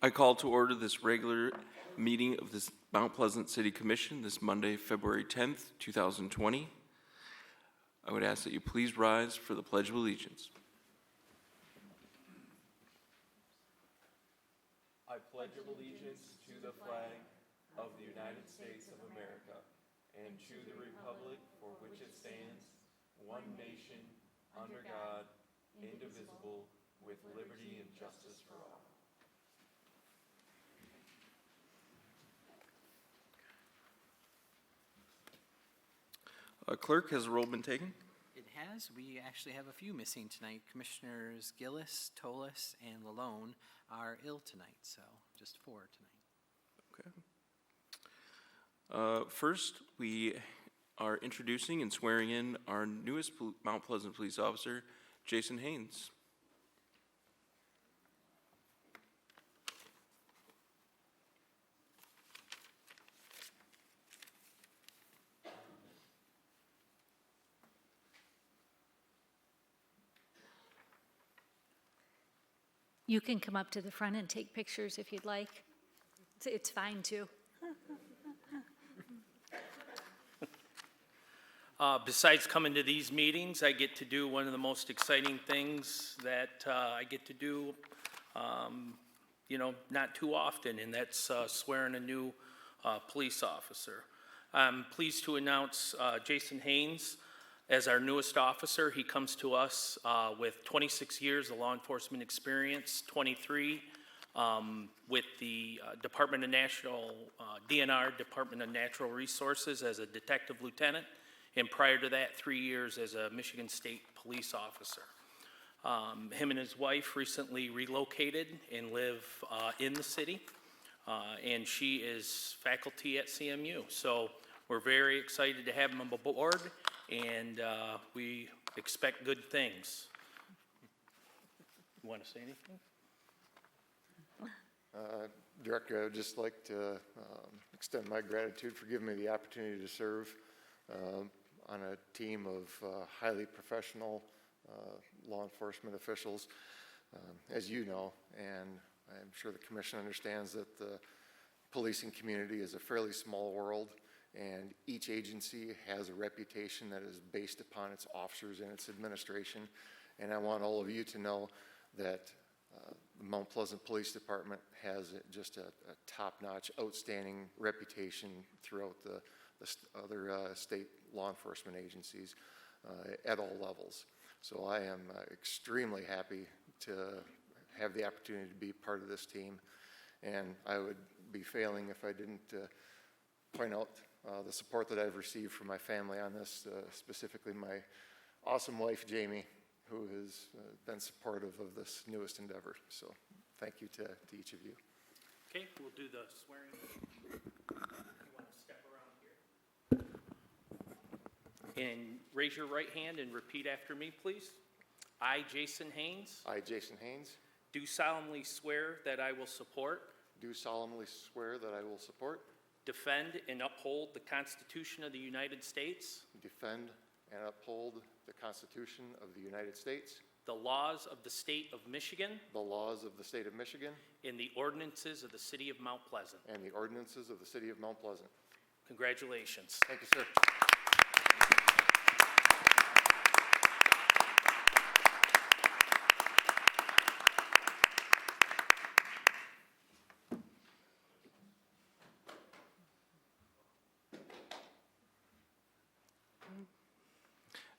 I call to order this regular meeting of this Mount Pleasant City Commission this Monday, February 10th, 2020. I would ask that you please rise for the Pledge of Allegiance. I pledge allegiance to the flag of the United States of America and to the republic for which it stands, one nation, under God, indivisible, with liberty and justice for all. Clerk, has the roll been taken? It has. We actually have a few missing tonight. Commissioners Gillis, Tolis, and Lalone are ill tonight, so just 4 tonight. Okay. First, we are introducing and swearing in our newest Mount Pleasant police officer, Jason Haynes. You can come up to the front and take pictures if you'd like. It's fine too. Besides coming to these meetings, I get to do one of the most exciting things that I get to do, not too often, and that's swearing a new police officer. I'm pleased to announce Jason Haynes as our newest officer. He comes to us with 26 years of law enforcement experience, 23 with the Department of DNR, Department of Natural Resources as a detective lieutenant, and prior to that, 3 years as a Michigan State police officer. Him and his wife recently relocated and live in the city, and she is faculty at CMU. So we're very excited to have him aboard, and we expect good things. You want to say anything? Director, I would just like to extend my gratitude for giving me the opportunity to serve on a team of highly professional law enforcement officials. As you know, and I'm sure the Commission understands, that the policing community is a fairly small world, and each agency has a reputation that is based upon its officers and its administration. And I want all of you to know that the Mount Pleasant Police Department has just a top-notch, outstanding reputation throughout the other state law enforcement agencies at all levels. So I am extremely happy to have the opportunity to be part of this team, and I would be failing if I didn't point out the support that I've received from my family on this, specifically my awesome wife, Jamie, who has been supportive of this newest endeavor. So thank you to each of you. Okay, we'll do the swearing. You want to step around here? And raise your right hand and repeat after me, please. I, Jason Haynes, I, Jason Haynes, do solemnly swear that I will support, do solemnly swear that I will support, defend, and uphold the Constitution of the United States, defend, and uphold the Constitution of the United States, the laws of the state of Michigan, the laws of the state of Michigan, and the ordinances of the city of Mount Pleasant. and the ordinances of the city of Mount Pleasant. Congratulations. Thank you, sir.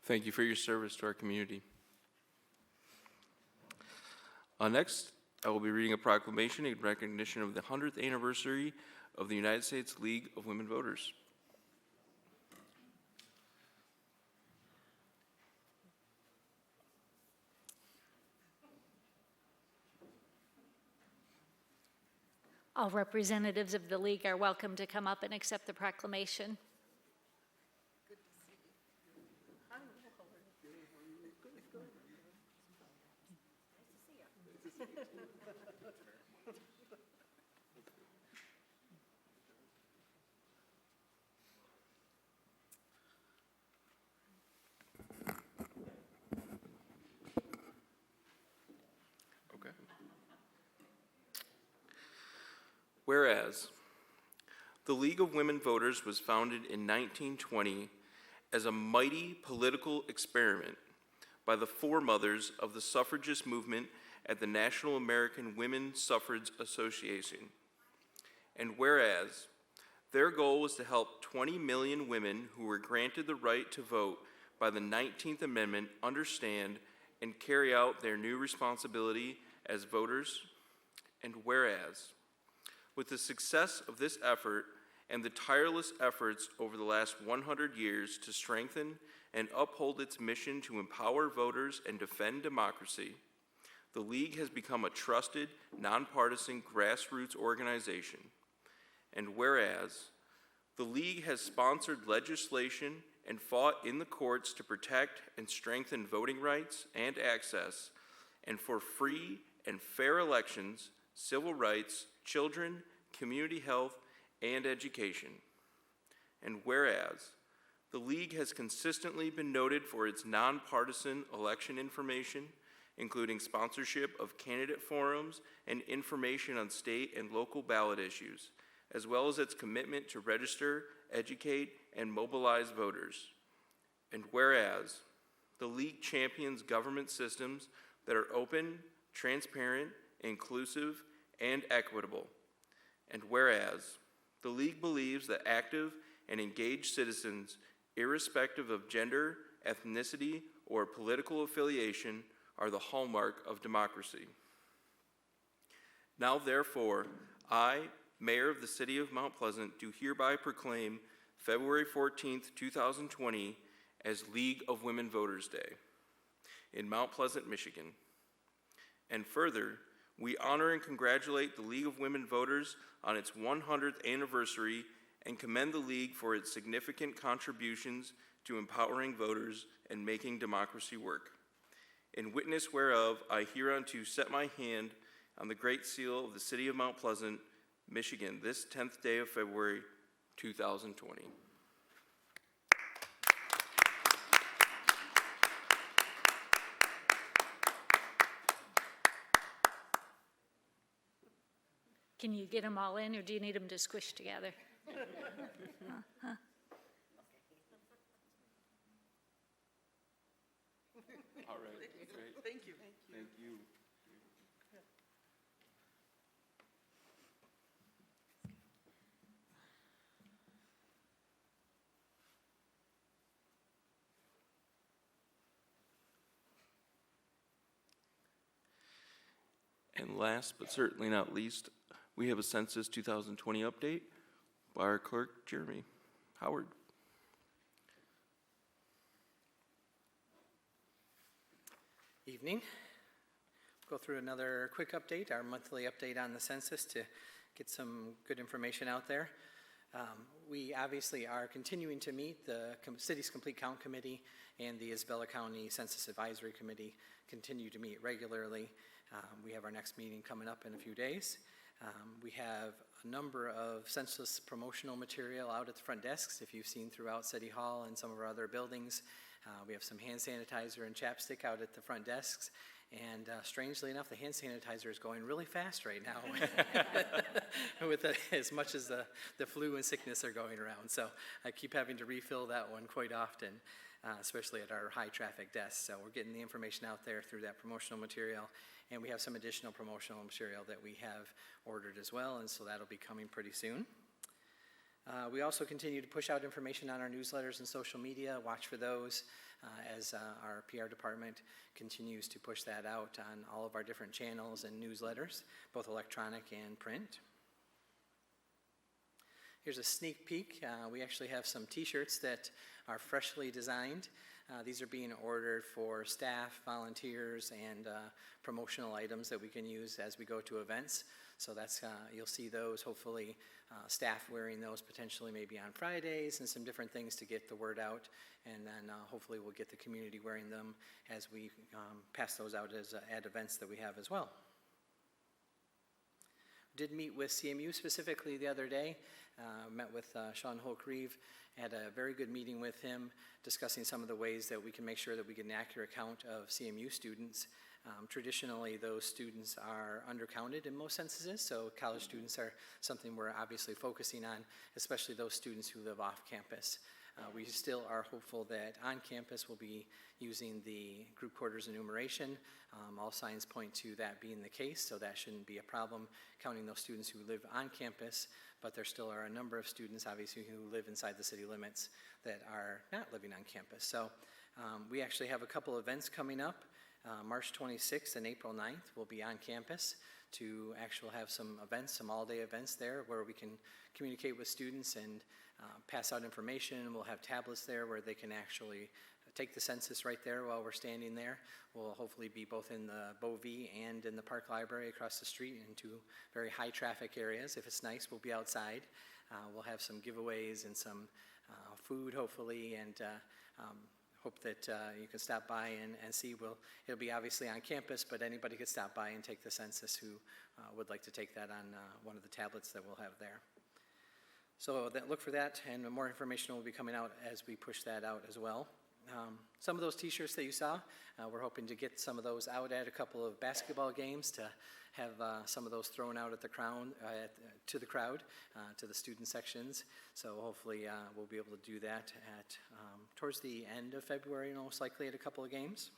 Thank you for your service to our community. Next, I will be reading a proclamation in recognition of the 100th anniversary of the United States League of Women Voters. All representatives of the League are welcome to come up and accept the proclamation. Whereas, the League of Women Voters was founded in 1920 as a mighty political experiment by the foremothers of the suffragist movement at the National American Women Suffrage Association. And whereas, their goal was to help 20 million women who were granted the right to vote by the 19th Amendment understand and carry out their new responsibility as voters. And whereas, with the success of this effort and the tireless efforts over the last 100 years to strengthen and uphold its mission to empower voters and defend democracy, the League has become a trusted, nonpartisan grassroots organization. And whereas, the League has sponsored legislation and fought in the courts to protect and strengthen voting rights and access, and for free and fair elections, civil rights, children, community health, and education. And whereas, the League has consistently been noted for its nonpartisan election information, including sponsorship of candidate forums and information on state and local ballot issues, as well as its commitment to register, educate, and mobilize voters. And whereas, the League champions government systems that are open, transparent, inclusive, and equitable. And whereas, the League believes that active and engaged citizens, irrespective of gender, ethnicity, or political affiliation, are the hallmark of democracy. Now, therefore, I, Mayor of the City of Mount Pleasant, do hereby proclaim February 14th, 2020 as League of Women Voters Day in Mount Pleasant, Michigan. And further, we honor and congratulate the League of Women Voters on its 100th anniversary and commend the League for its significant contributions to empowering voters and making democracy work. In witness whereof, I hereunto set my hand on the Great Seal of the City of Mount Pleasant, Michigan, this 10th day of February, 2020. Can you get them all in, or do you need them to squish together? All right, great. Thank you. Thank you. And last but certainly not least, we have a Census 2020 update by our clerk, Jeremy Howard. Evening. Go through another quick update, our monthly update on the census to get some good information out there. We obviously are continuing to meet. The City's Complete Count Committee and the Isabella County Census Advisory Committee continue to meet regularly. We have our next meeting coming up in a few days. We have a number of census promotional material out at the front desks, if you've seen throughout City Hall and some of our other buildings. We have some hand sanitizer and chapstick out at the front desks. And strangely enough, the hand sanitizer is going really fast right now with as much as the flu and sickness are going around. So I keep having to refill that one quite often, especially at our high traffic desks. So we're getting the information out there through that promotional material. And we have some additional promotional material that we have ordered as well, and so that'll be coming pretty soon. We also continue to push out information on our newsletters and social media. Watch for those as our PR department continues to push that out on all of our different channels and newsletters, both electronic and print. Here's a sneak peek. We actually have some t-shirts that are freshly designed. These are being ordered for staff, volunteers, and promotional items that we can use as we go to events. So that's you'll see those, hopefully staff wearing those potentially maybe on Fridays and some different things to get the word out. And then hopefully we'll get the community wearing them as we pass those out as at events that we have as well. Did meet with CMU specifically the other day. Met with Sean Holk-Reeve, had a very good meeting with him discussing some of the ways that we can make sure that we get an accurate count of CMU students Traditionally, those students are undercounted in most censuses, so college students are something we're obviously focusing on, especially those students who live off campus. We still are hopeful that on campus we'll be using the group quarters enumeration. All signs point to that being the case, so that shouldn't be a problem counting those students who live on campus, but there still are a number of students, obviously, who live inside the city limits that are not living on campus. So we actually have a couple events coming up. March 26th and April 9th we'll be on campus to actually have some events, some all-day events there where we can communicate with students and pass out information. We'll have tablets there where they can actually take the census right there while we're standing there. We'll hopefully be both in the Bovee and in the Park Library across the street in two very high traffic areas. If it's nice, we'll be outside. We'll have some giveaways and some food hopefully, and hope that you can stop by and see. It'll be obviously on campus, but anybody could stop by and take the census who would like to take that on one of the tablets that we'll have there. So look for that, and more information will be coming out as we push that out as well. Some of those t-shirts that you saw, we're hoping to get some of those out at a couple of basketball games to have some of those thrown out at the to the crowd, to the student sections. So hopefully we'll be able to do that at towards the end of February, most likely at a couple of games.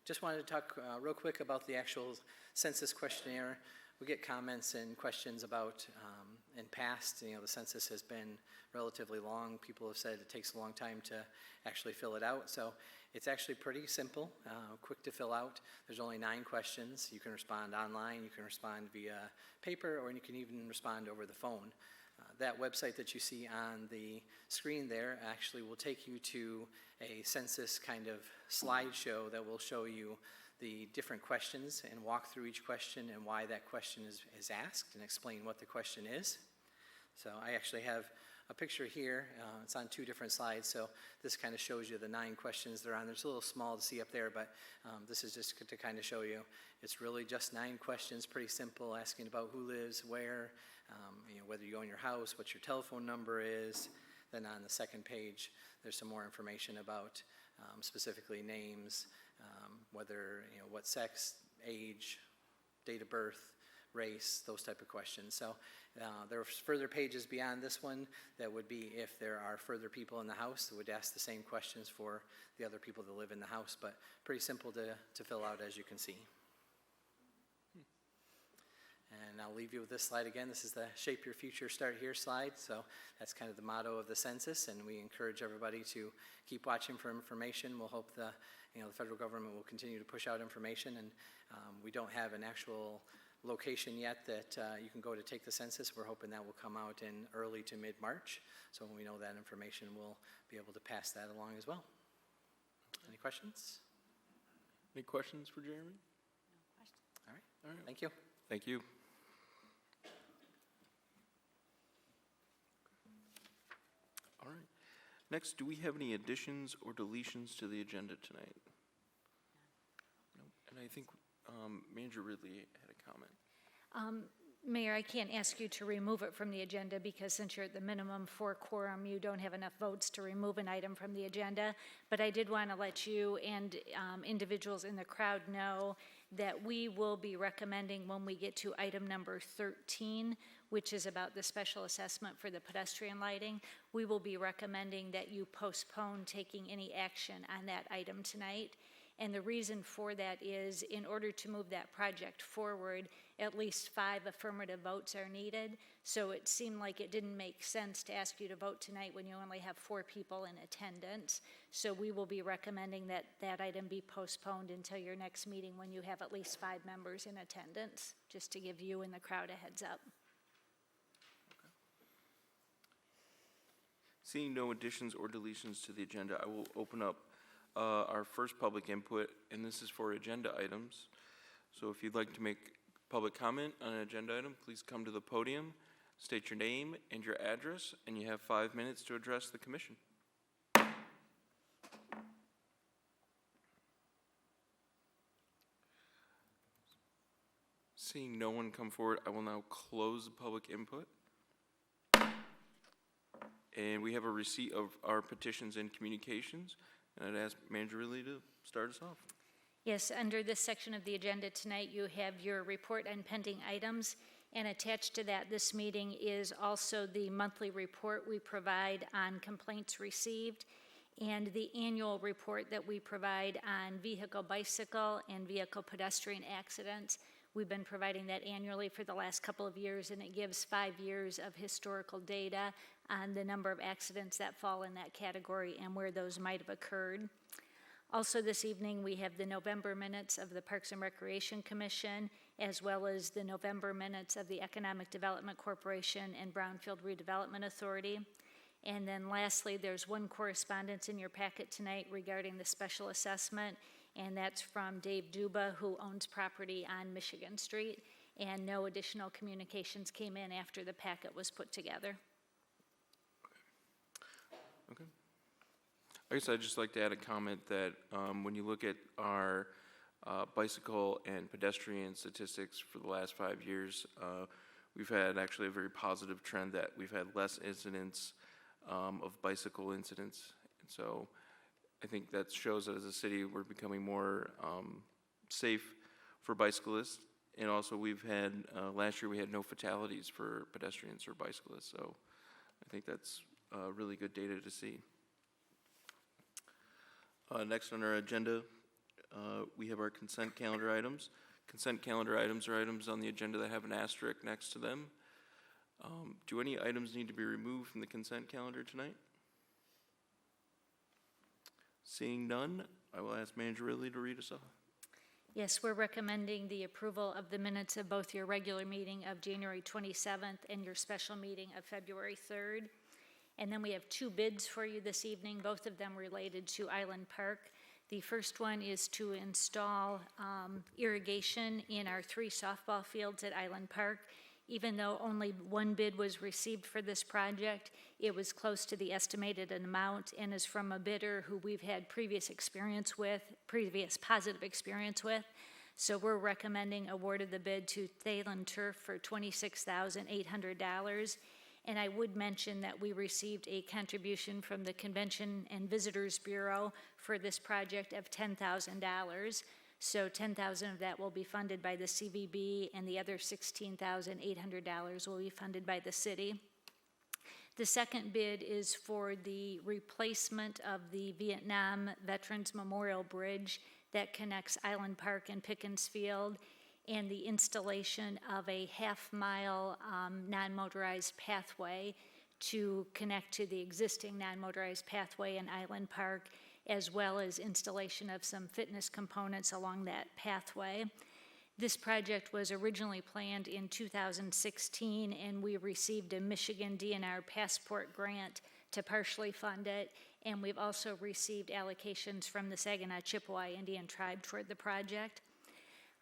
Just wanted to talk real quick about the actual census questionnaire. We get comments and questions about, in past, the census has been relatively long. People have said it takes a long time to actually fill it out. So it's actually pretty simple, quick to fill out. There's only 9 questions. You can respond online, you can respond via paper, or you can even respond over the phone. That website that you see on the screen there actually will take you to a census kind of slideshow that will show you the different questions and walk through each question and why that question is asked and explain what the question is. So I actually have a picture here. It's on 2 different slides, so this kind of shows you the 9 questions that are on. It's a little small to see up there, but this is just to kind of show you. It's really just 9 questions, pretty simple, asking about who lives where, whether you own your house, what your telephone number is. Then on the second page, there's some more information about specifically names, whether, what sex, age, date of birth, race, those type of questions. So there are further pages beyond this one that would be if there are further people in the house that would ask the same questions for the other people that live in the house, but pretty simple to fill out, as you can see. And I'll leave you with this slide again. This is the Shape Your Future, Start Here slide. So that's kind of the motto of the census, and we encourage everybody to keep watching for information. We'll hope the federal government will continue to push out information, and we don't have an actual location yet that you can go to take the census. We're hoping that will come out in early to mid-March. So when we know that information, we'll be able to pass that along as well. Any questions? Any questions for Jeremy? No questions. All right. All right. Thank you. Thank you. All right. Next, do we have any additions or deletions to the agenda tonight? No. And I think Manager Ridley had a comment. Mayor, I can't ask you to remove it from the agenda because since you're at the minimum for quorum, you don't have enough votes to remove an item from the agenda. But I did want to let you and individuals in the crowd know that we will be recommending when we get to item number 13, which is about the special assessment for the pedestrian lighting, we will be recommending that you postpone taking any action on that item tonight. And the reason for that is in order to move that project forward, at least 5 affirmative votes are needed. So it seemed like it didn't make sense to ask you to vote tonight when you only have 4 people in attendance. So we will be recommending that that item be postponed until your next meeting when you have at least 5 members in attendance, just to give you and the crowd a heads up. Okay. Seeing no additions or deletions to the agenda, I will open up our first public input, and this is for agenda items. So if you'd like to make public comment on an agenda item, please come to the podium, state your name and your address, and you have 5 minutes to address the commission. Seeing no one come forward, I will now close the public input. And we have a receipt of our petitions and communications. And I'd ask Manager Ridley to start us off. Yes, under this section of the agenda tonight, you have your report on pending items, and attached to that this meeting is also the monthly report we provide on complaints received and the annual report that we provide on vehicle, bicycle, and vehicle pedestrian accidents. We've been providing that annually for the last couple of years, and it gives 5 years of historical data on the number of accidents that fall in that category and where those might have occurred. Also this evening, we have the November minutes of the Parks and Recreation Commission, as well as the November minutes of the Economic Development Corporation and Brownfield Redevelopment Authority. And then lastly, there's one correspondence in your packet tonight regarding the special assessment, and that's from Dave Duba, who owns property on Michigan Street, and no additional communications came in after the packet was put together. Okay. I guess I'd just like to add a comment that when you look at our bicycle and pedestrian statistics for the last 5 years, we've had actually a very positive trend that we've had less incidents of bicycle incidents. And so I think that shows that as a city we're becoming more safe for bicyclists. And also we've had, last year we had no fatalities for pedestrians or bicyclists. So I think that's really good data to see. Next on our agenda, we have our consent calendar items. Consent calendar items are items on the agenda that have an asterisk next to them. Do any items need to be removed from the consent calendar tonight? Seeing none, I will ask Manager Ridley to read us off. Yes, we're recommending the approval of the minutes of both your regular meeting of January 27th and your special meeting of February 3rd. And then we have 2 bids for you this evening, both of them related to Island Park. The first one is to install irrigation in our 3 softball fields at Island Park. Even though only 1 bid was received for this project, it was close to the estimated amount and is from a bidder who we've had previous positive experience with. So we're recommending award of the bid to Thalen Turf for $26,800. And I would mention that we received a contribution from the Convention and Visitors Bureau for this project of $10,000. So $10,000 of that will be funded by the CVB, and the other $16,800 will be funded by the city. The second bid is for the replacement of the Vietnam Veterans Memorial Bridge that connects Island Park and Pickens Field, and the installation of a half-mile non-motorized pathway to connect to the existing non-motorized pathway in Island Park, as well as installation of some fitness components along that pathway. This project was originally planned in 2016, and we received a Michigan DNR passport grant to partially fund it, and we've also received allocations from the Saginaw Chippewa Indian Tribe toward the project.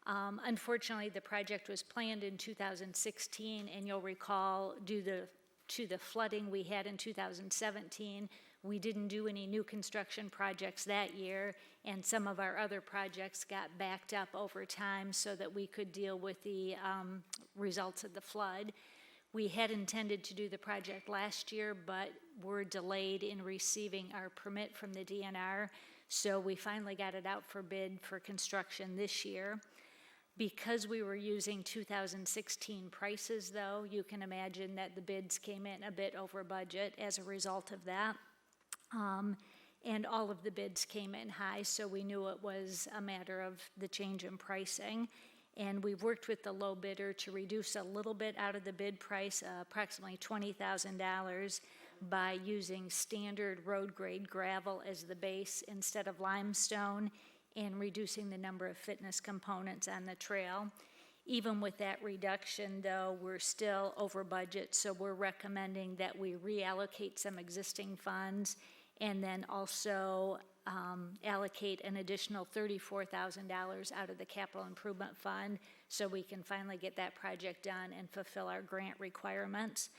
Unfortunately, the project was planned in 2016, and you'll recall due to the flooding we had in 2017, we didn't do any new construction projects that year, and some of our other projects got backed up over time so that we could deal with the results of the flood. We had intended to do the project last year, but were delayed in receiving our permit from the DNR, so we finally got it out for bid for construction this year. Because we were using 2016 prices, though, you can imagine that the bids came in a bit over budget as a result of that. And all of the bids came in high, so we knew it was a matter of the change in pricing. And we've worked with the low bidder to reduce a little bit out of the bid price, approximately $20,000, by using standard road grade gravel as the base instead of limestone, and reducing the number of fitness components on the trail. Even with that reduction, though, we're still over budget, so we're recommending that we reallocate some existing funds and then also allocate an additional $34,000 out of the capital improvement fund so we can finally get that project done and fulfill our grant requirements.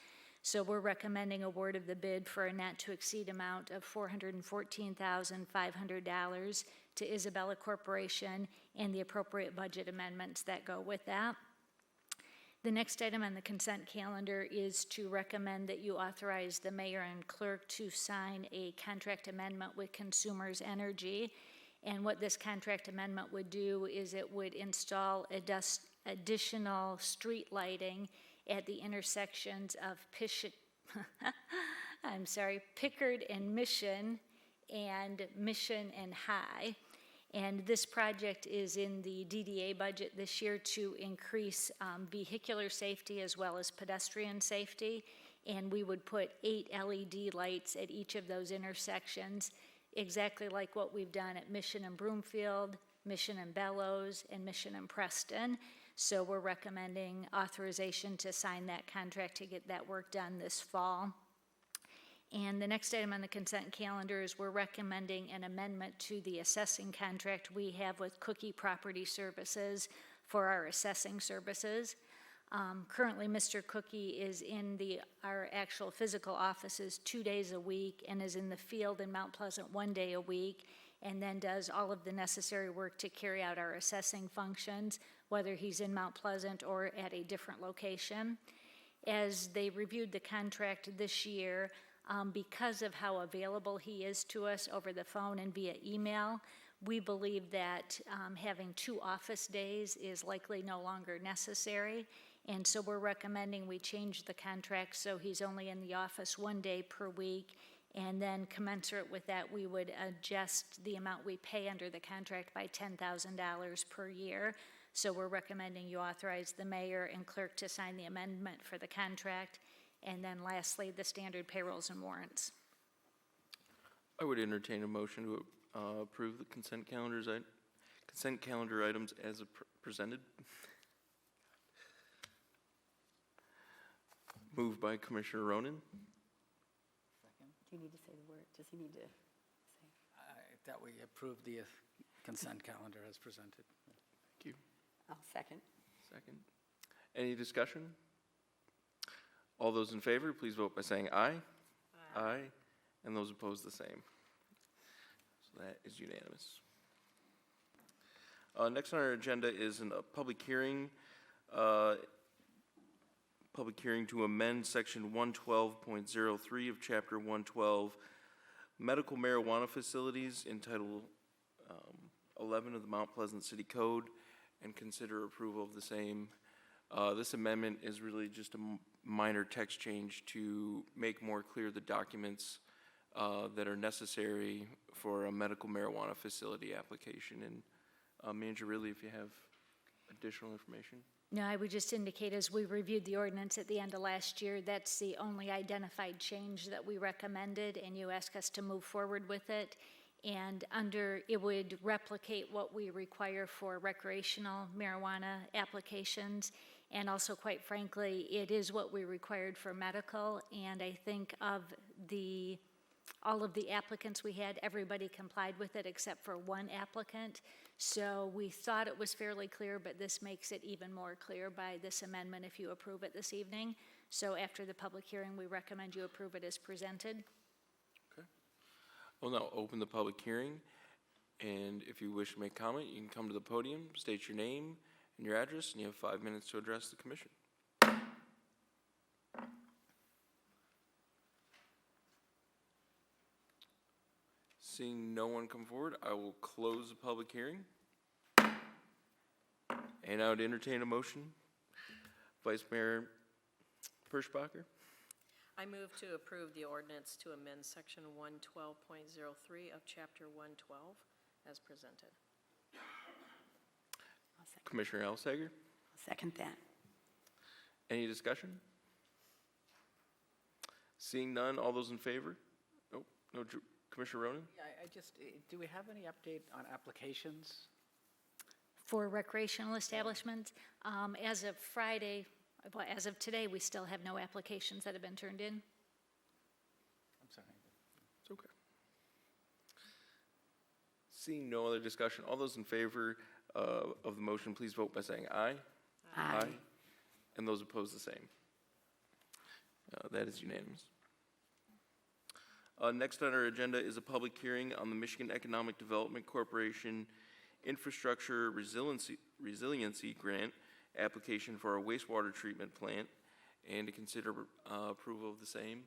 So we're recommending award of the bid for a not to exceed amount of $414,500 to Isabella Corporation and the appropriate budget amendments that go with that. The next item on the consent calendar is to recommend that you authorize the mayor and clerk to sign a contract amendment with Consumers Energy. And what this contract amendment would do is it would install additional street lighting at the intersections of Pickard and Mission and High. And this project is in the DDA budget this year to increase vehicular safety as well as pedestrian safety. And we would put 8 LED lights at each of those intersections, exactly like what we've done at Mission and Broomfield, Mission and Bellows, and Mission and Preston. So we're recommending authorization to sign that contract to get that work done this fall. And the next item on the consent calendar is we're recommending an amendment to the assessing contract we have with Cookie Property Services for our assessing services. Currently, Mr. Cookie is in our actual physical offices 2 days a week and is in the field in Mount Pleasant 1 day a week, and then does all of the necessary work to carry out our assessing functions, whether he's in Mount Pleasant or at a different location. As they reviewed the contract this year, because of how available he is to us over the phone and via email, we believe that having 2 office days is likely no longer necessary. And so we're recommending we change the contract so he's only in the office 1 day per week. And then commensurate with that, we would adjust the amount we pay under the contract by $10,000 per year. So we're recommending you authorize the mayor and clerk to sign the amendment for the contract. And then lastly, the standard payrolls and warrants. I would entertain a motion to approve the consent calendar items as presented. Moved by Commissioner Ronan. Do you need to say the word? Does he need to say? That we approve the consent calendar as presented. Thank you. I'll second. Second. Any discussion? All those in favor, please vote by saying aye. Aye. And those opposed, the same. So that is unanimous. Next on our agenda is a public hearing. Public hearing to amend section 112.03 of chapter 112, medical marijuana facilities, in title 11 of the Mount Pleasant City Code, and consider approval of the same. This amendment is really just a minor text change to make more clear the documents that are necessary for a medical marijuana facility application. And Manager Ridley, if you have additional information. No, I would just indicate, as we reviewed the ordinance at the end of last year, that's the only identified change that we recommended, and you asked us to move forward with it. And it would replicate what we require for recreational marijuana applications. And also, quite frankly, it is what we required for medical. And I think of all of the applicants we had, everybody complied with it except for one applicant. So we thought it was fairly clear, but this makes it even more clear by this amendment if you approve it this evening. So after the public hearing, we recommend you approve it as presented. Okay. We'll now open the public hearing. And if you wish to make comment, you can come to the podium, state your name and your address, and you have 5 minutes to address the commission. Seeing no one come forward, I will close the public hearing. And I would entertain a motion. Vice Mayor Perschbacher. I move to approve the ordinance to amend section 112.03 of chapter 112 as presented. Commissioner Elsager. I'll second that. Any discussion? Seeing none, all those in favor? Oh, no, Commissioner Ronan? Yeah, I just, do we have any update on applications? For recreational establishments, as of Friday, well, as of today, we still have no applications that have been turned in. I'm sorry. It's okay. Seeing no other discussion, all those in favor of the motion, please vote by saying aye. Aye. And those opposed, the same. That is unanimous. Next on our agenda is a public hearing on the Michigan Economic Development Corporation Infrastructure Resiliency Grant application for a wastewater treatment plant, and to consider approval of the same.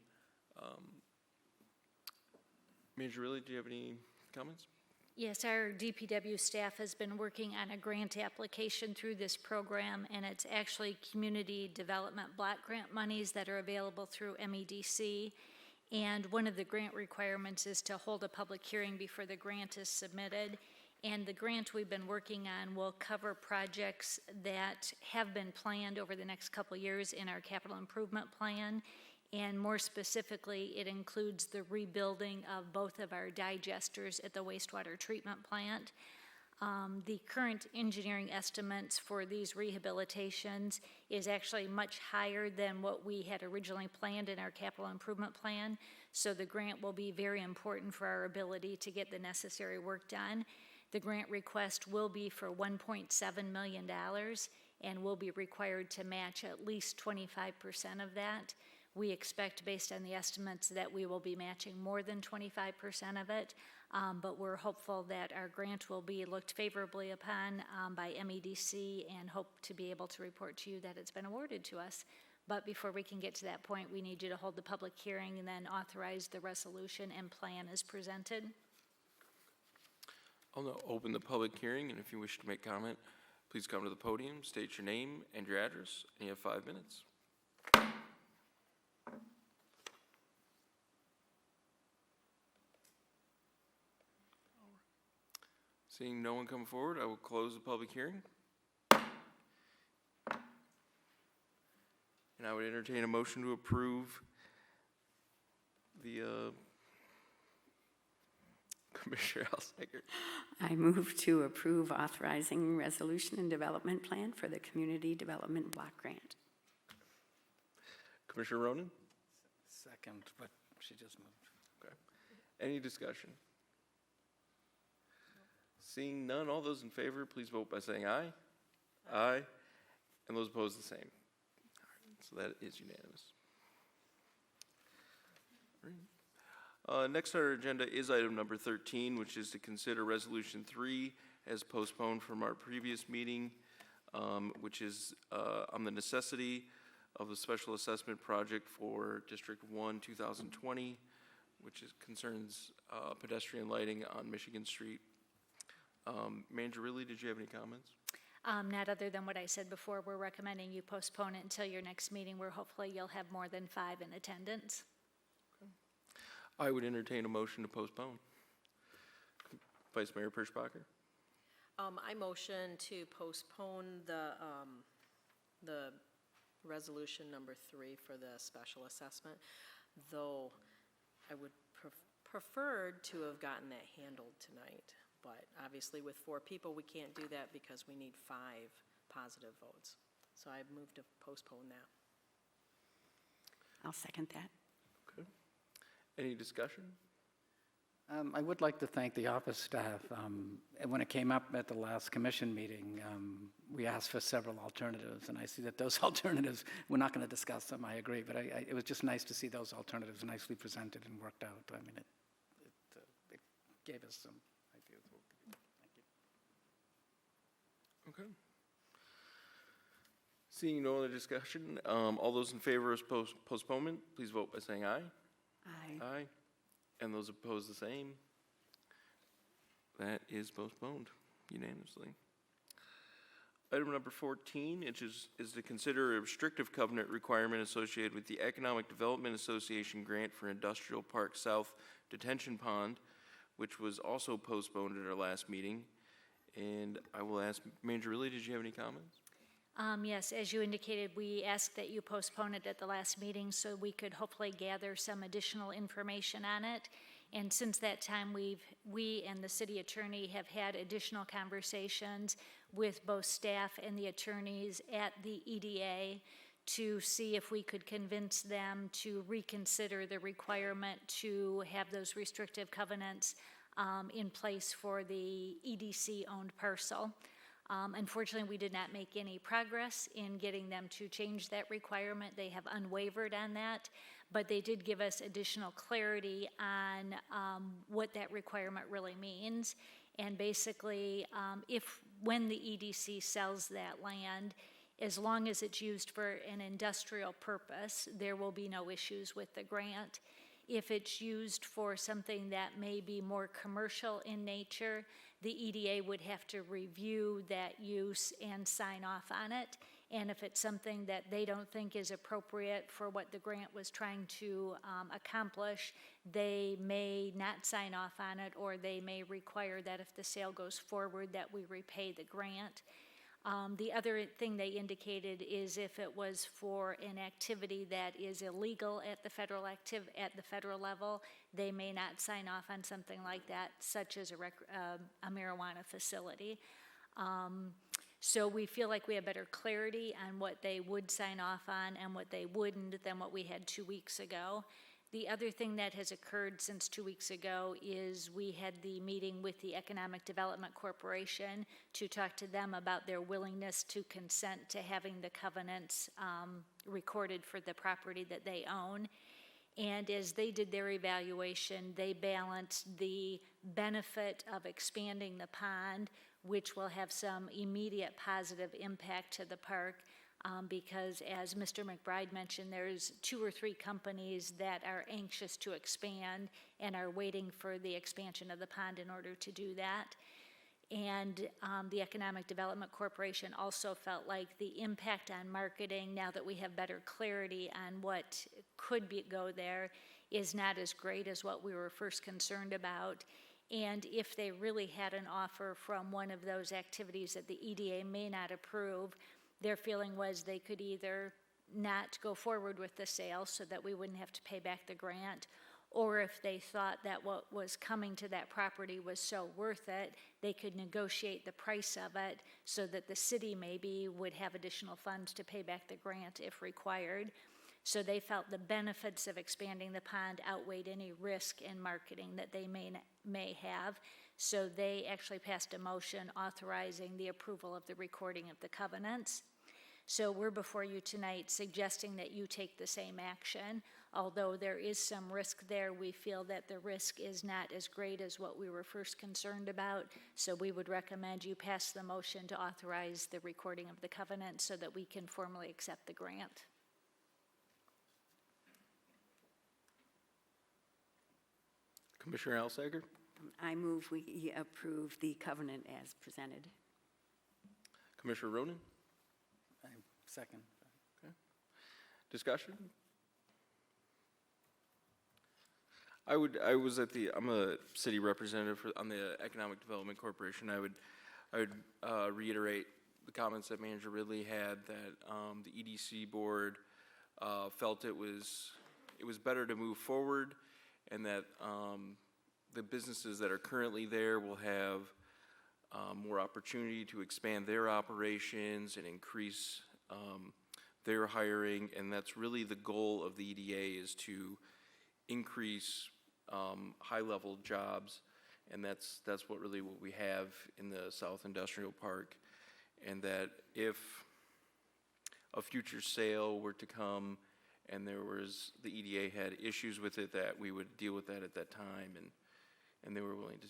Manager Riley, do you have any comments? Yes, our DPW staff has been working on a grant application through this program, and it's actually community development block grant monies that are available through MEDC. And one of the grant requirements is to hold a public hearing before the grant is submitted. And the grant we've been working on will cover projects that have been planned over the next couple years in our capital improvement plan. And more specifically, it includes the rebuilding of both of our digesters at the wastewater treatment plant. The current engineering estimates for these rehabilitations is actually much higher than what we had originally planned in our capital improvement plan. So the grant will be very important for our ability to get the necessary work done. The grant request will be for $1.7 million and will be required to match at least 25% of that. We expect, based on the estimates, that we will be matching more than 25% of it, but we're hopeful that our grant will be looked favorably upon by MEDC and hope to be able to report to you that it's been awarded to us. But before we can get to that point, we need you to hold the public hearing and then authorize the resolution and plan as presented. I'll now open the public hearing, and if you wish to make comment, please come to the podium, state your name and your address, and you have 5 minutes. Seeing no one come forward, I will close the public hearing. And I would entertain a motion to approve the Commissioner Alsager. I move to approve authorizing resolution and development plan for the Community Development Block Grant. Commissioner Ronan? Second, but she just moved. Okay. Any discussion? Seeing none, all those in favor, please vote by saying aye. Aye. And those opposed, the same. All right, so that is unanimous. All right. Next on our agenda is item number 13, which is to consider Resolution 3 as postponed from our previous meeting, which is on the necessity of a special assessment project for District 1 2020, which concerns pedestrian lighting on Michigan Street. Manager Riley, did you have any comments? Not other than what I said before. We're recommending you postpone it until your next meeting, where hopefully you'll have more than 5 in attendance. Okay. I would entertain a motion to postpone. Vice Mayor Perschbacher? I motion to postpone the resolution number 3 for the special assessment, though I would preferred to have gotten that handled tonight. But obviously with 4 people, we can't do that because we need 5 positive votes. So I've moved to postpone that. I'll second that. Okay. Any discussion? I would like to thank the office staff. When it came up at the last commission meeting, we asked for several alternatives, and I see that those alternatives, we're not going to discuss them, I agree, but it was just nice to see those alternatives nicely presented and worked out. I mean, it gave us some ideas. Thank you. Okay. Seeing no other discussion, all those in favor of postponement, please vote by saying aye. Aye. Aye. And those opposed, the same. That is postponed unanimously. Item number 14, which is to consider a restrictive covenant requirement associated with the Economic Development Association grant for Industrial Park South Detention Pond, which was also postponed at our last meeting. And I will ask Manager Riley, did you have any comments? Yes, as you indicated, we asked that you postpone it at the last meeting so we could hopefully gather some additional information on it. And since that time, we and the city attorney have had additional conversations with both staff and the attorneys at the EDA to see if we could convince them to reconsider the requirement to have those restrictive covenants in place for the EDC-owned parcel. Unfortunately, we did not make any progress in getting them to change that requirement. They have unwavered on that, but they did give us additional clarity on what that requirement really means. And basically, when the EDC sells that land, As long as it's used for an industrial purpose, there will be no issues with the grant. If it's used for something that may be more commercial in nature, the EDA would have to review that use and sign off on it. And if it's something that they don't think is appropriate for what the grant was trying to accomplish, they may not sign off on it, or they may require that if the sale goes forward, that we repay the grant. The other thing they indicated is if it was for an activity that is illegal at the federal level, they may not sign off on something like that, such as a marijuana facility. So we feel like we have better clarity on what they would sign off on and what they wouldn't than what we had 2 weeks ago. The other thing that has occurred since 2 weeks ago is we had the meeting with the Economic Development Corporation to talk to them about their willingness to consent to having the covenants recorded for the property that they own. And as they did their evaluation, they balanced the benefit of expanding the pond, which will have some immediate positive impact to the park, because as Mr. McBride mentioned, there's 2 or 3 companies that are anxious to expand and are waiting for the expansion of the pond in order to do that. And the Economic Development Corporation also felt like the impact on marketing, now that we have better clarity on what could go there, is not as great as what we were first concerned about. And if they really had an offer from one of those activities that the EDA may not approve, their feeling was they could either not go forward with the sale so that we wouldn't have to pay back the grant, or if they thought that what was coming to that property was so worth it, they could negotiate the price of it so that the city maybe would have additional funds to pay back the grant if required. So they felt the benefits of expanding the pond outweighed any risk in marketing that they may have. So they actually passed a motion authorizing the approval of the recording of the covenants. So we're before you tonight suggesting that you take the same action. Although there is some risk there, we feel that the risk is not as great as what we were first concerned about. So we would recommend you pass the motion to authorize the recording of the covenant so that we can formally accept the grant. Commissioner Alsager? I move we approve the covenant as presented. Commissioner Ronan? I second. Discussion? I'm a city representative on the Economic Development Corporation. I would reiterate the comments that Manager Ridley had, that the EDC board felt it was better to move forward, and that the businesses that are currently there will have more opportunity to expand their operations and increase their hiring, and that's really the goal of the EDA, is to increase high-level jobs, and that's what we have in the South Industrial Park, and that if a future sale were to come and the EDA had issues with it, that we would deal with that at that time, and they were willing to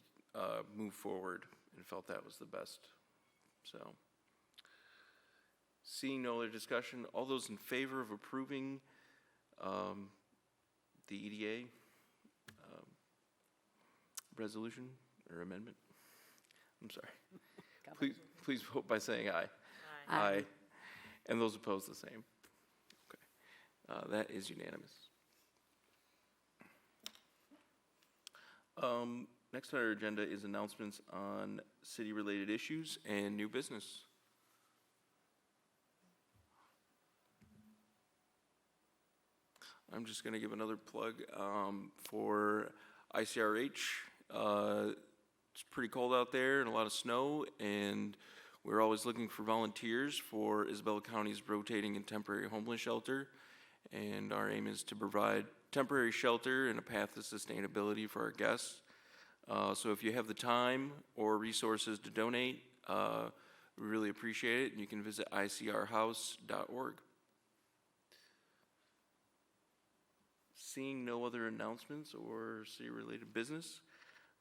move forward and felt that was the best. So, seeing no other discussion, all those in favor of approving the EDA resolution or amendment? I'm sorry. Please vote by saying aye. Aye. And those opposed, the same. Okay. That is unanimous. Next on our agenda is announcements on city-related issues and new business. I'm just going to give another plug for ICRH. It's pretty cold out there and a lot of snow, and we're always looking for volunteers for Isabella County's rotating and temporary homeless shelter. And our aim is to provide temporary shelter and a path to sustainability for our guests. So if you have the time or resources to donate, we really appreciate it, and you can visit icrhouse.org. Seeing no other announcements or city-related business,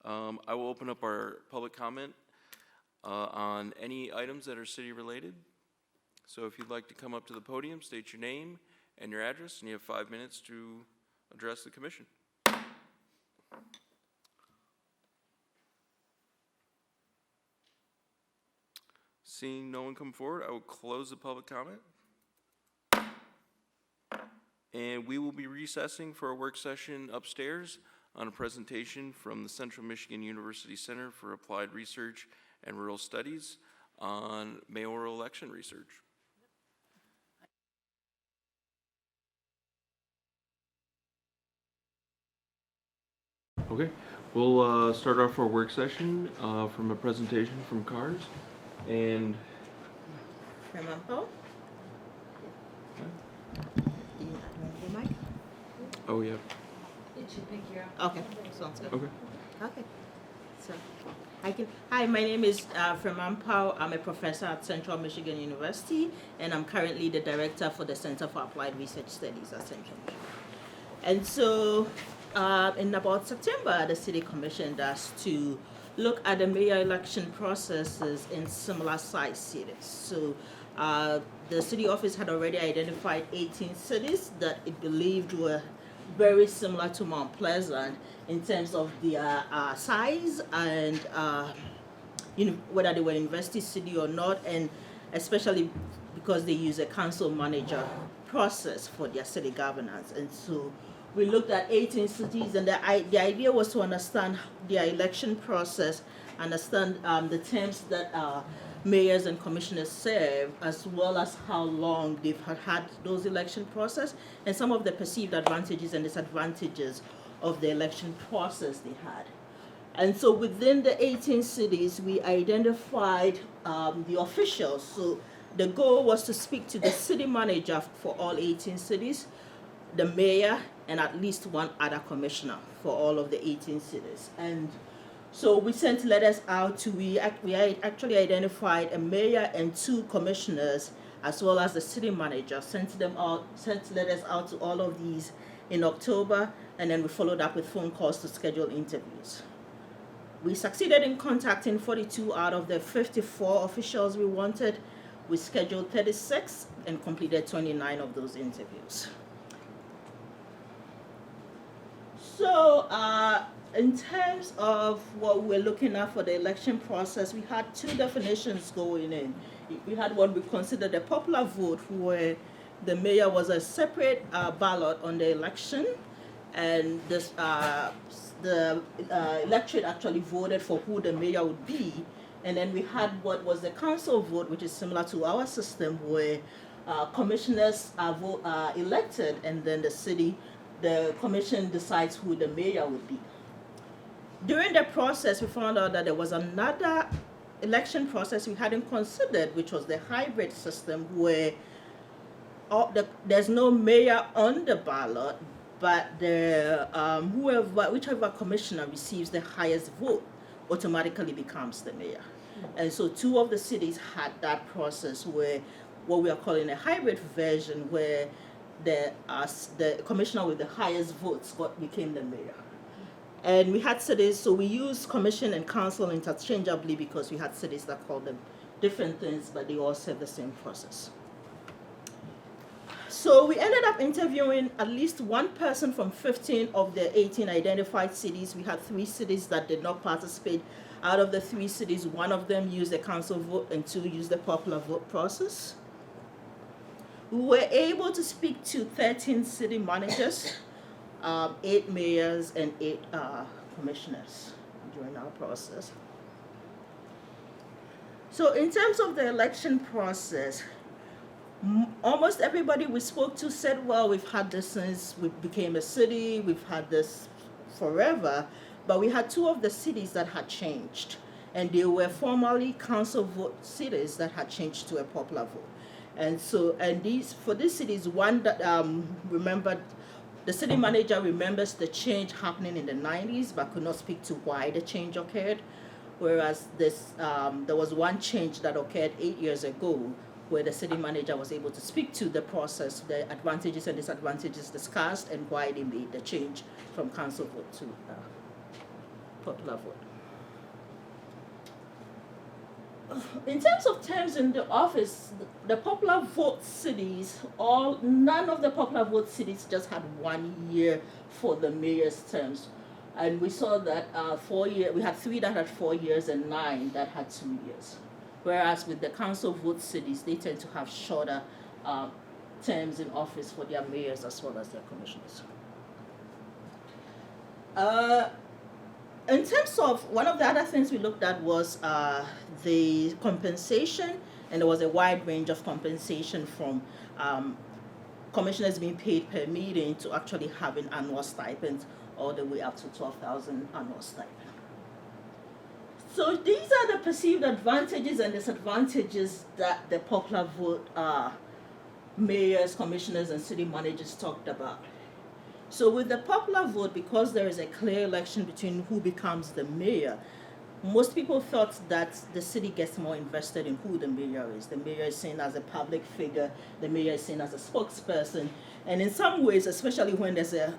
I will open up our public comment on any items that are city-related. So if you'd like to come up to the podium, state your name and your address, and you have 5 minutes to address the commission. Seeing no one come forward, I will close the public comment. And we will be recessing for a work session upstairs on a presentation from the Central Michigan University Center for Applied Research and Rural Studies on mayoral election research. Okay, we'll start off our work session from a presentation from CARS. And From Ampo? The mic? oh yeah, It should pick you up. Okay, sounds good. okay. Okay. So, hi, my name is Freman Pao. I'm a professor at Central Michigan University, and I'm currently the director for the Center for Applied Research Studies at Central Michigan. And so, in about September, the city commissioned us to look at the mayor election processes in similar sized cities. So, the city office had already identified 18 cities that it believed were very similar to Mount Pleasant in terms of their size and whether they were university city or not, and especially because they use a council manager process for their city governance. And so we looked at 18 cities, and the idea was to understand their election process, understand the terms that mayors and commissioners serve, as well as how long they've had those election process, and some of the perceived advantages and disadvantages of the election process they had. And so within the 18 cities, we identified the officials. So the goal was to speak to the city manager for all 18 cities, the mayor, and at least one other commissioner for all of the 18 cities. And so we sent letters out to, we actually identified a mayor and 2 commissioners, as well as the city manager, sent letters out to all of these in October, and then we followed up with phone calls to schedule interviews. We succeeded in contacting 42 out of the 54 officials we wanted. We scheduled 36 and completed 29 of those interviews. So, in terms of what we're looking at for the election process, we had 2 definitions going in. We had what we considered a popular vote, where the mayor was a separate ballot on the election, and this, the electorate actually voted for who the mayor would be. And then we had what was the council vote, which is similar to our system, where commissioners are elected, and then the commission decides who the mayor would be. During the process, we found out that there was another election process we hadn't considered, which was the hybrid system, where there's no mayor on the ballot, but whichever commissioner receives the highest vote automatically becomes the mayor. And so 2 of the cities had that process, where what we are calling a hybrid version, where the commissioner with the highest votes became the mayor. And we had cities, so we used commission and council interchangeably because we had cities that called them different things, but they all serve the same process. So we ended up interviewing at least 1 person from 15 of the 18 identified cities. We had 3 cities that did not participate. Out of the 3 cities, 1 of them used the council vote and 2 used the popular vote process. We were able to speak to 13 city managers, 8 mayors, and 8 commissioners during our process. So in terms of the election process, almost everybody we spoke to said, well, we've had this since we became a city, we've had this forever, but we had 2 of the cities that had changed, and they were formerly council vote cities that had changed to a popular vote. And so, for these cities, one that remembered, the city manager remembers the change happening in the 90s, but could not speak to why the change occurred. Whereas there was one change that occurred 8 years ago, where the city manager was able to speak to the process, the advantages and disadvantages discussed, and why they made the change from council vote to popular vote. in terms of terms in the office, the popular vote cities, none of the popular vote cities just had 1 year for the mayor's terms. And we saw that 4 years, we had 3 that had 4 years and 9 that had 2 years. Whereas with the council vote cities, they tend to have shorter terms in office for their mayors as well as their commissioners. In terms of, one of the other things we looked at was the compensation, and there was a wide range of compensation from commissioners being paid per meeting to actually having annual stipends all the way up to 12,000 annual stipend. So these are the perceived advantages and disadvantages that the popular vote mayors, commissioners, and city managers talked about. So with the popular vote, because there is a clear election between who becomes the mayor, most people thought that the city gets more invested in who the mayor is. The mayor is seen as a public figure, the mayor is seen as a spokesperson, and in some ways, especially when there's a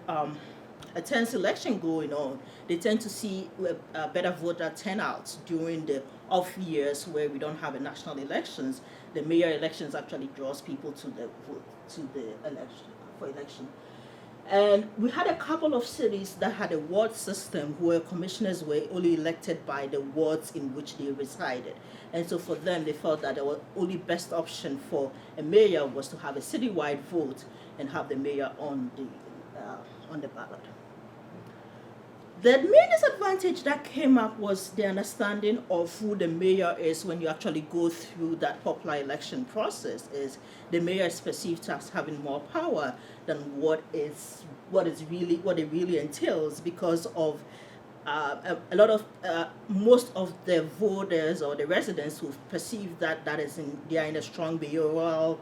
tense election going on, they tend to see a better voter turnout during the off years where we don't have a national elections. The mayor elections actually draws people to the vote, to the election, for election. And we had a couple of cities that had a ward system where commissioners were only elected by the wards in which they resided. And so for them, they felt that the only best option for a mayor was to have a citywide vote and have the mayor on the ballot. The main disadvantage that came up was the understanding of who the mayor is when you actually go through that popular election process. Is the mayor is perceived as having more power than what it really entails, because of a lot of most of the voters or the residents who perceive that they are in a strong mayoral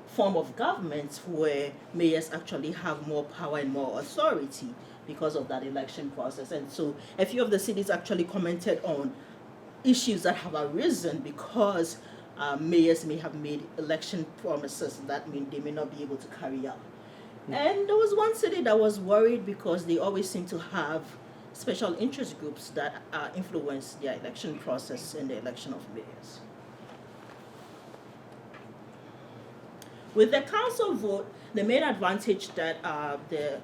form of government where mayors actually have more power and more authority because of that election process. And so a few of the cities actually commented on issues that have arisen because mayors may have made election promises that they may not be able to carry out. And there was one city that was worried because they always seem to have special interest groups that influence their election process in the election of mayors. With the council vote, the main advantage that the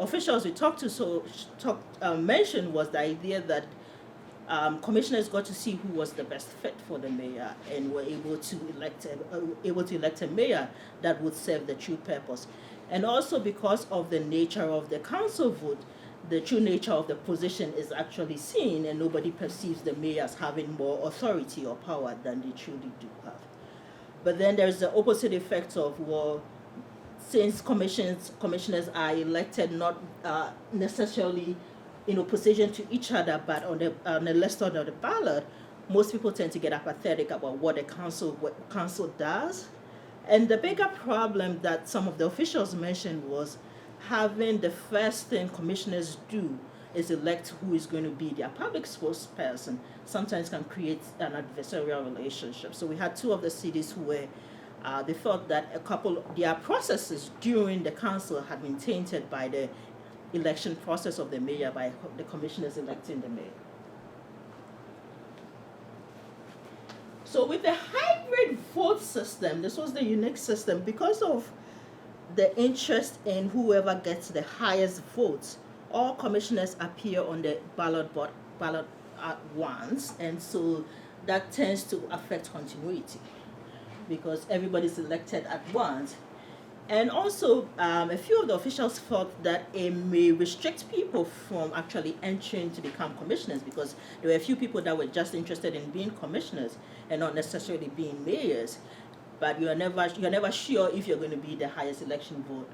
officials we talked to mentioned was the idea that commissioners got to see who was the best fit for the mayor and were able to elect a mayor that would serve the true purpose. And also because of the nature of the council vote, the true nature of the position is actually seen, and nobody perceives the mayor as having more authority or power than they truly do have. But then there's the opposite effect of, well, since commissioners are elected not necessarily in opposition to each other, but on the list of the ballot, most people tend to get apathetic about what the council does. And the bigger problem that some of the officials mentioned was having the first thing commissioners do is elect who is going to be their public spokesperson, sometimes can create an adversarial relationship. So we had 2 of the cities where they thought that their processes during the council had been tainted by the election process of the mayor, by the commissioners electing the mayor. So with the hybrid vote system, this was the unique system because of the interest in whoever gets the highest votes. All commissioners appear on the ballot at once, and so that tends to affect continuity because everybody's elected at once. And also, a few of the officials thought that it may restrict people from actually entering to become commissioners because there were a few people that were just interested in being commissioners and not necessarily being mayors. But you're never sure if you're going to be the highest election vote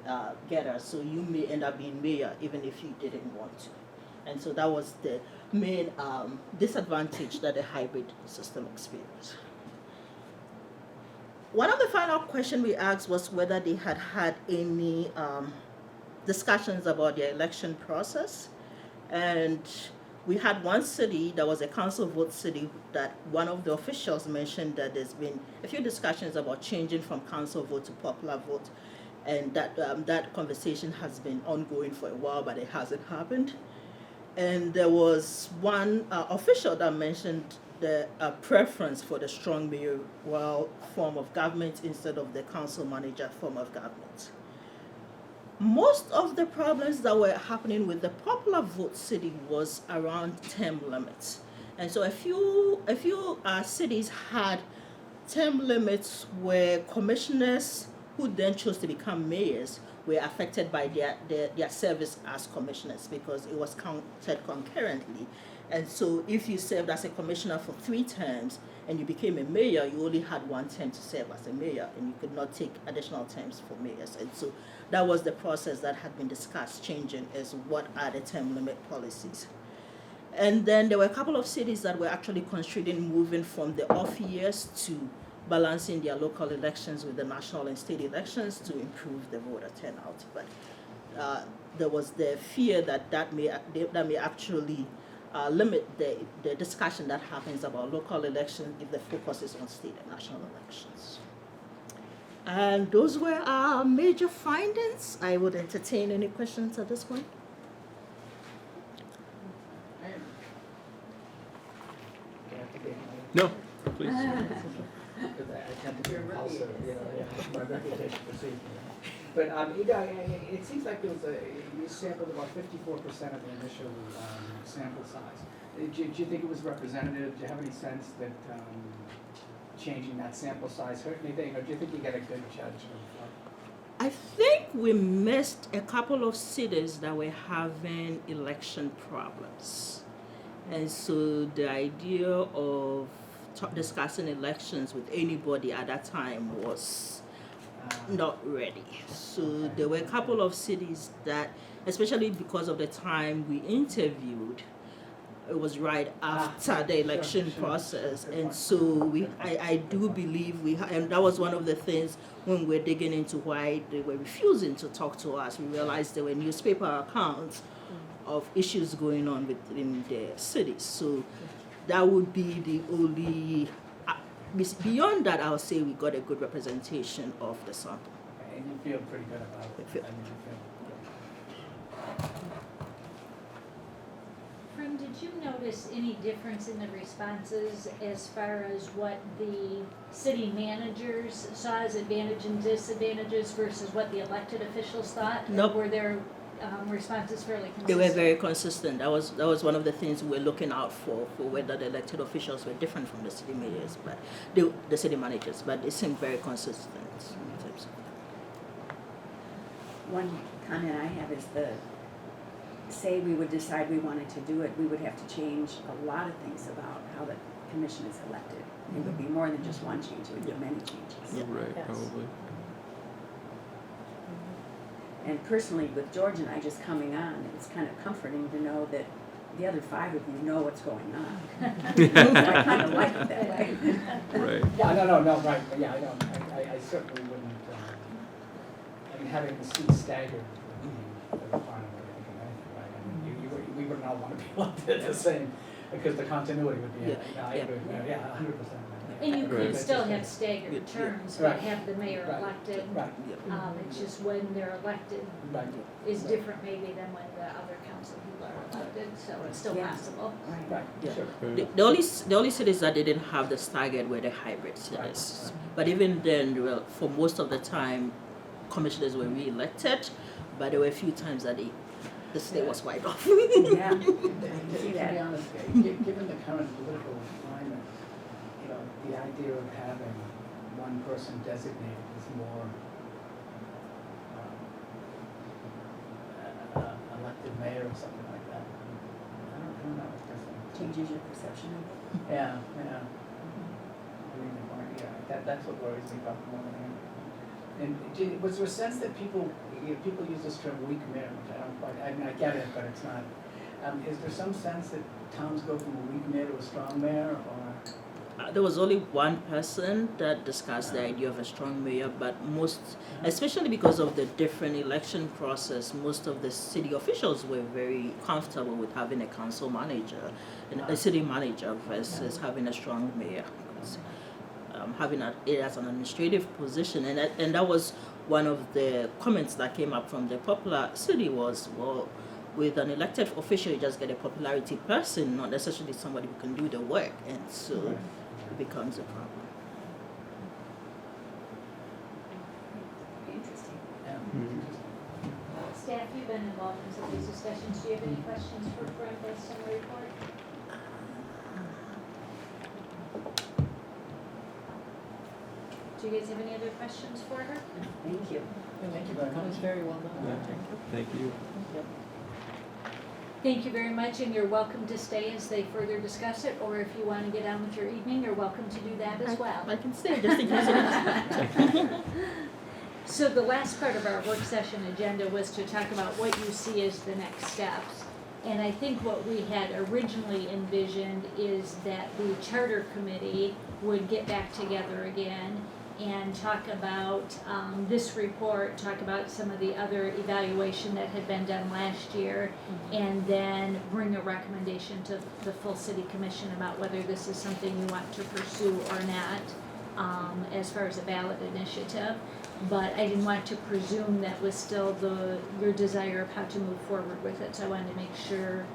getter, so you may end up being mayor even if you didn't want to. And so that was the main disadvantage that the hybrid system experienced. One of the final questions we asked was whether they had had any discussions about their election process. And we had one city that was a council vote city that one of the officials mentioned that there's been a few discussions about changing from council vote to popular vote. And that conversation has been ongoing for a while, but it hasn't happened. And there was one official that mentioned the preference for the strong mayoral form of government instead of the council manager form of government. Most of the problems that were happening with the popular vote city was around term limits. And so a few cities had term limits where commissioners who then chose to become mayors were affected by their service as commissioners because it was counted concurrently. And so if you served as a commissioner for 3 terms and you became a mayor, you only had 1 term to serve as a mayor and you could not take additional terms for mayors. And so that was the process that had been discussed, changing as what are the term limit policies. And then there were a couple of cities that were actually considering moving from the off years to balancing their local elections with the national and state elections to improve the voter turnout. But there was the fear that may actually limit the discussion that happens about local elections if the focus is on state and national elections. And those were our major findings. I would entertain any questions at this point. No, please. Because I tend to be impulsive, my reputation precedes me. But, it seems like there was you sampled about 54% of the initial sample size. Do you think it was representative? Do you have any sense that changing that sample size hurt anything? Or do you think you get a good judge of I think we missed a couple of cities that were having election problems. And so the idea of discussing elections with anybody at that time was not ready. So there were a couple of cities that, especially because of the time we interviewed, it was right after the election process. And so I do believe and that was one of the things when we're digging into why they were refusing to talk to us. We realized there were newspaper accounts of issues going on within the cities. So that would be the only, beyond that, I would say we got a good representation of the sample. and you feel pretty good about it? I feel- Frim, did you notice any difference in the responses as far as what the city managers saw as advantage and disadvantages versus what the elected officials thought? Nope. Or were their responses fairly They consistent? were very consistent. That was one of the things we were looking out for whether the elected officials were different from the city mayors, but the city managers, but they seemed very consistent in terms of One comment I have is say we would decide we wanted to do it, we would have to change a lot of things about how the commission is elected. It would be more than just one change, it would be many changes. Yeah. Right, Yes. probably. And personally, with George and I just coming on, it's kind of comforting to know that the other 5 of you know what's going on. I kind of like it that way. Right. Yeah, no, right, yeah, I don't, I certainly wouldn't, I mean, having the seats staggered would be fine with anything, right? I mean, we would not want to be elected at the same, because the continuity would be, I agree, yeah, 100%. And you could Right. still have staggered terms, but Right. have the mayor Right. elected. Right, It's just when they're elected right. is different maybe than when the other council people are elected, so it's still Yeah. possible. Right, Yeah. sure. the only cities that didn't have the staggered were the hybrid cities. But even then, well, for most of the time, commissioners were re-elected, but there were a few times that the state was wiped off. Yeah, I can To see be that. honest, given the current political climate, the idea of having one person designated is more elected mayor or something like that. I don't know, it's different. Changes your perception of it. Yeah. I mean, that's what worries me about more than anything. And was there a sense that people use this term weak mayor, which I don't quite, I mean, I get it, but it's not. Is there some sense that towns go from a weak mayor to a strong mayor, or? There was only one person that discussed the idea of a strong mayor, but most, especially because of the different election process, most of the city officials were very comfortable with having a council manager and a city manager versus having a strong mayor. Because, having it as an administrative position, and that was one of the comments that came up from the popular city was, well, With an elected official, you just get a popularity person, not necessarily somebody who can do the work, and so it becomes a problem. Interesting. Staff, you've been involved in some of these discussions. Do you have any questions for Fran based on the report? Do you guys have any other questions for her? Thank you. That was very well done. Thank you. Thank you very much, and you're welcome to stay as they further discuss it, or if you want to get on with your evening, you're welcome to do that as well. I can stay just in case. So the last part of our work session agenda was to talk about what you see as the next steps. And I think what we had originally envisioned is that the charter committee would get back together again and talk about this report, talk about some of the other evaluation that had been done last year, and then bring a recommendation to the full city commission about whether this is something you want to pursue or not, as far as a ballot initiative. But I didn't want to presume that was still your desire of how to move forward with it, so I wanted to make sure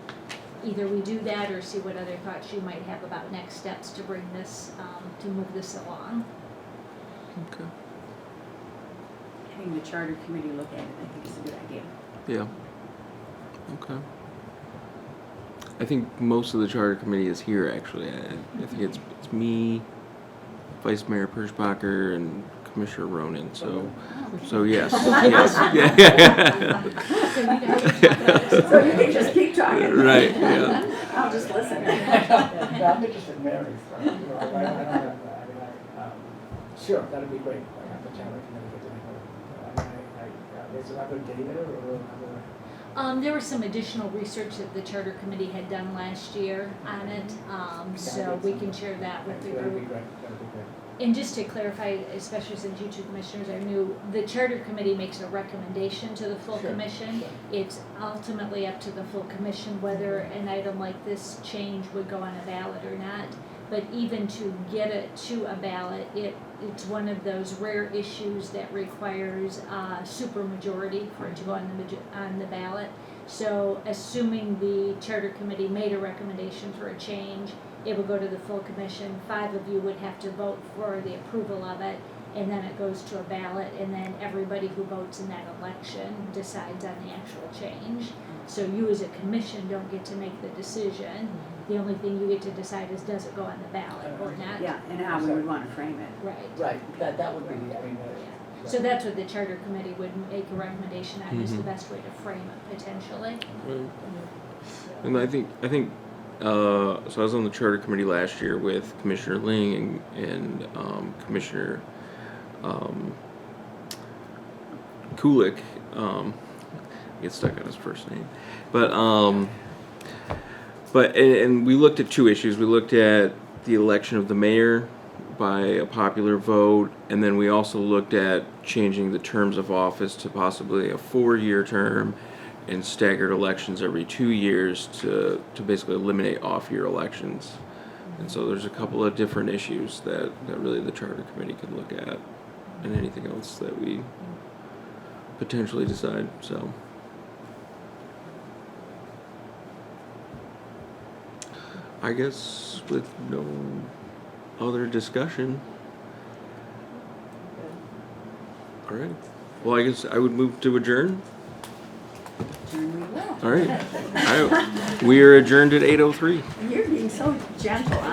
either we do that or see what other thoughts you might have about next steps to bring this, to move this along. Okay. Having the charter committee look at it, I think is a good idea. Yeah. Okay. I think most of the charter committee is here, actually. I think it's me, Vice Mayor Perschbacher, and Commissioner Ronan, so yes, yes. So you can just keep talking. Right, yeah. I'll just listen. I'm interested in Mary's, sure, that'd be great, I have the charter committee get together. Is there other data or other? There was some additional research that the charter committee had done last year on it, so we can share that with the That'd be group. great, that'd be great. And just to clarify, especially since you two commissioners are new, the charter committee makes a recommendation to the full Sure, commission. sure. It's ultimately up to the full commission whether an item like this change would go on a ballot or not. But even to get it to a ballot, it's one of those rare issues that requires a supermajority for it to go on the ballot. So assuming the charter committee made a recommendation for a change, it would go to the full commission. 5 of you would have to vote for the approval of it, and then it goes to a ballot, and then everybody who votes in that election decides on the actual change. So you as a commission don't get to make the decision. The only thing you get to decide is does it go on the ballot or not? Yeah, and how we would want to frame it. Right. Right, that would be, I mean, Yeah. So that's what the charter committee would make a recommendation on, is the best way to frame it potentially. And I think, so I was on the charter committee last year with Commissioner Ling and Commissioner Kulik. Get stuck on his first name, but we looked at 2 issues. We looked at the election of the mayor by a popular vote, and then we also looked at changing the terms of office to possibly a 4-year term and staggered elections every 2 years to basically eliminate off-year elections. And so there's a couple of different issues that really the charter committee can look at, and anything else that we potentially decide, so. I guess with no other discussion. All right. Well, I guess I would move to adjourn. All right. We are adjourned at 8:03. You're being so gentle.